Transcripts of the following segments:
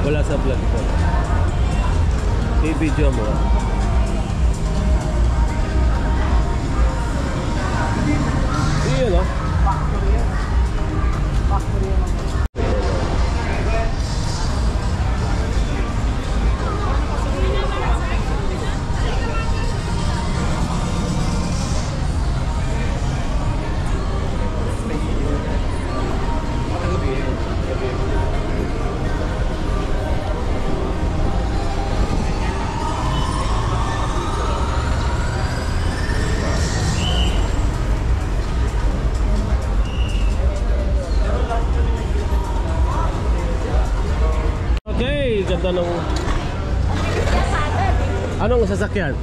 Wala sa vlog ko. I-video mo. Iyon o. Factory yan. Factory yan. Okay, ganda nung... Anong sasakyan?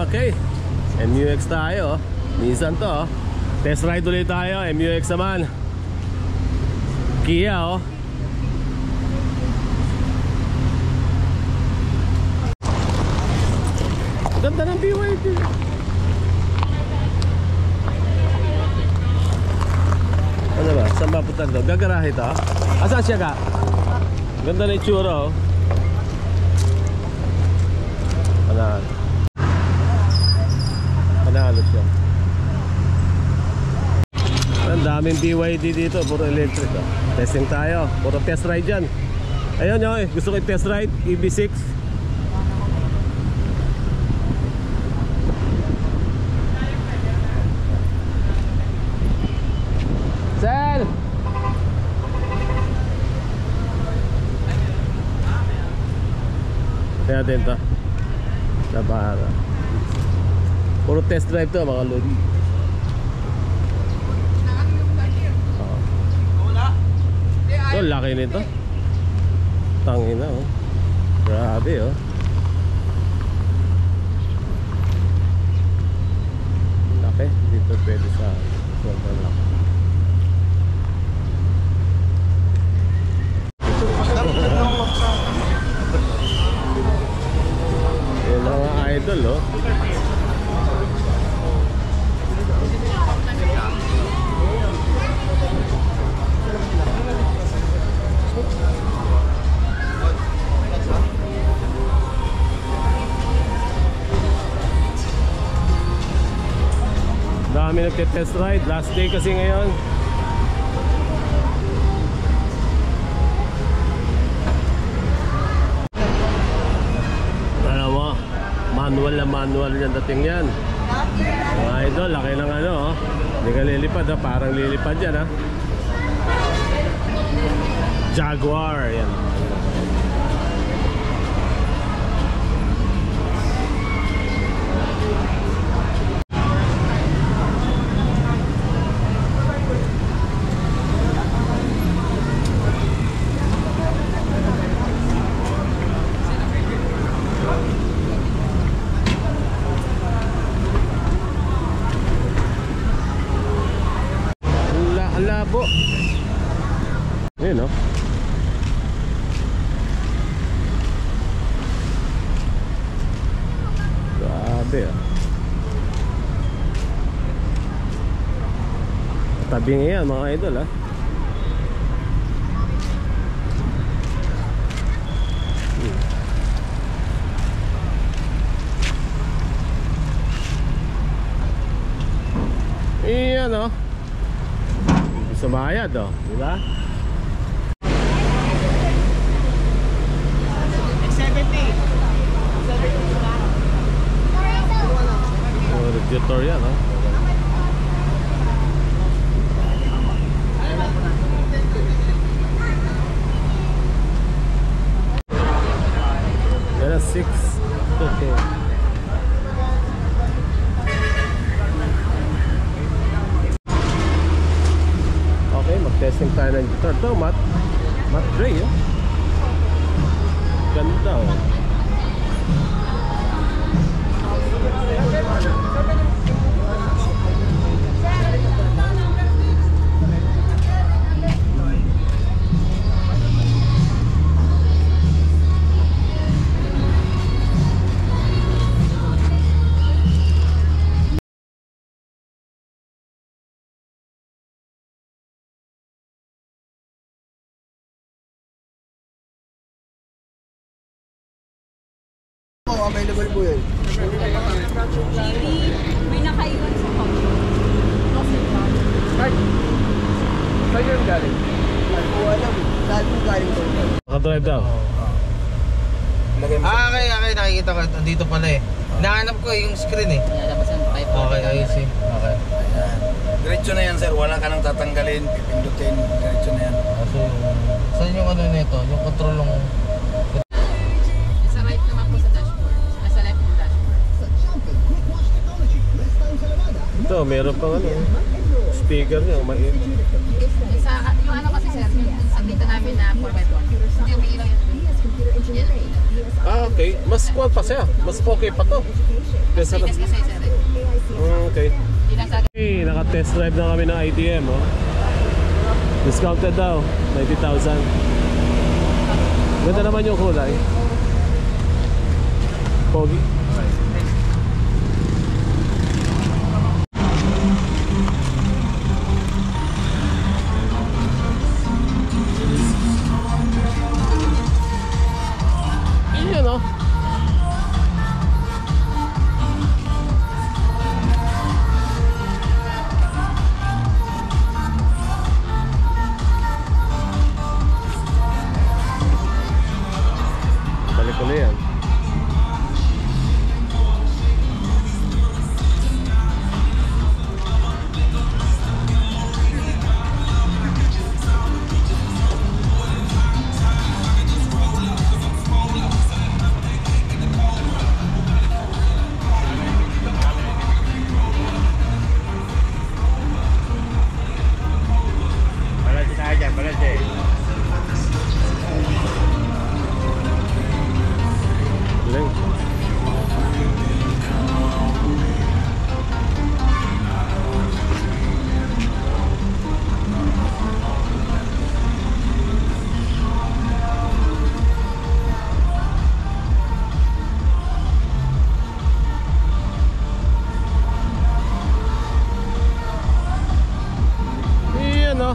Okay, MUX tayo. Minsan to. Test ride ulit tayo, MUX naman. Kia oh. Ganda ng BYD. Ano ba? Saan ba punta daw? Gagarahe ito? Asan siya ka? Ganda na yung tsura oh. Panalo. Panalo siya. Ang daming BYD dito. Puro electric oh. Testing tayo. Puro test ride dyan. Ayun oh, gusto ko yung test ride EV6. Sel! Kaya din to sa Bahara. Puro test drive to mga lodi. So laki nito. Tangina oh. Grabe oh. Laki. Dito pwede sa sobrang laki. Yung mga idol oh. Dami nagte-test ride. Last day kasi ngayon. Alam mo, manual na manual yung dating yan. Mga idol, laki ng ano oh. Hindi ka lilipad ha, parang lilipad yan ha. Jaguar yan. Ang labo. Ayun no. Grabe ah. Tabi nga yan mga idol ah. Iyan oh. Sumayad oh, di ba? 70. Tutorial oh. Yan 6 to 2. Okay, mag-testing tayo ng guitar. Ito, matte gray oh. Ganda oh. available po yun. May nakaiwan sa coffee. Saan yun galing? Saan po alam. Saan po galing po? Nakadrive daw. Okay, nakikita ko. Dito pala eh. Nahanap ko yung screen eh. Okay, ayos eh. Okay. Ayan. Diretso na yan, sir. Wala ka nang tatanggalin, pipindutin. Diretso na yan. So, saan yung ano nito? Yung control ng... Sa right naman po sa dashboard. Nasa left yung dashboard. Ito, meron pang ano. Speaker niya, maiin. Yung ano kasi sir, yung sa dito namin na 4x1. Yung may ilaw yun. Ah, okay. Mas kuwan pa siya. Mas okay pa to. Kesa na. Kasi sir Okay. Hindi lang sa Okay, naka-test drive na kami ng ITM, oh. Discounted daw, 90,000. Ganda naman yung kulay. Pogi. Yun, oh. Balik ko na yan. Galing. Iyan, oh.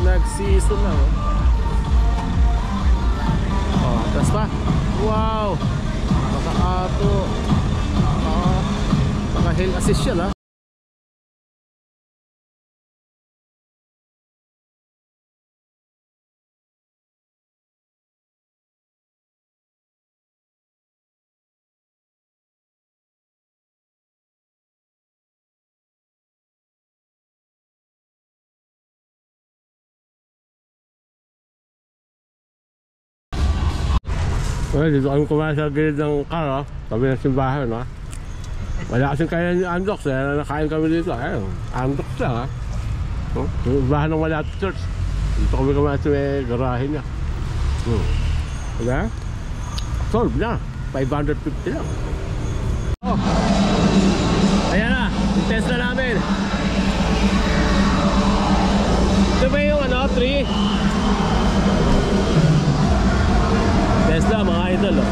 Nag-season na, oh. Oh, tas pa. Wow. Naka-auto. Naka-hill assist siya, ha. Well, dito kami kumain sa gilid ng car, oh. Sabi ng simbahan, no? Wala kasing kaya ni Andox, eh. Nakain kami dito. Ayun, Andox lang, ha? Oh, simbahan ng Malate Church. Dito kami kumain sa garahe niya. Wala? Solve na. 550 lang. Oh. Ayan na. Yung test na namin. Ito ba yung ano, 3? Tesla, mga idol, oh.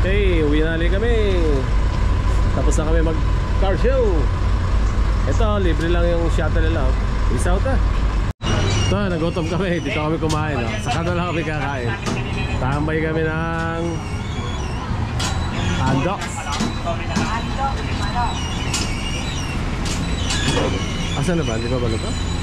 Okay, uwi na rin kami. Tapos na kami mag car show. Ito, libre lang yung shuttle nila, oh. Peace out, ah. Ito, nagutom kami. Dito kami kumain, oh. Saka na lang kami kakain. Tambay kami ng Andox. Asan na ba? Di ba ba ito?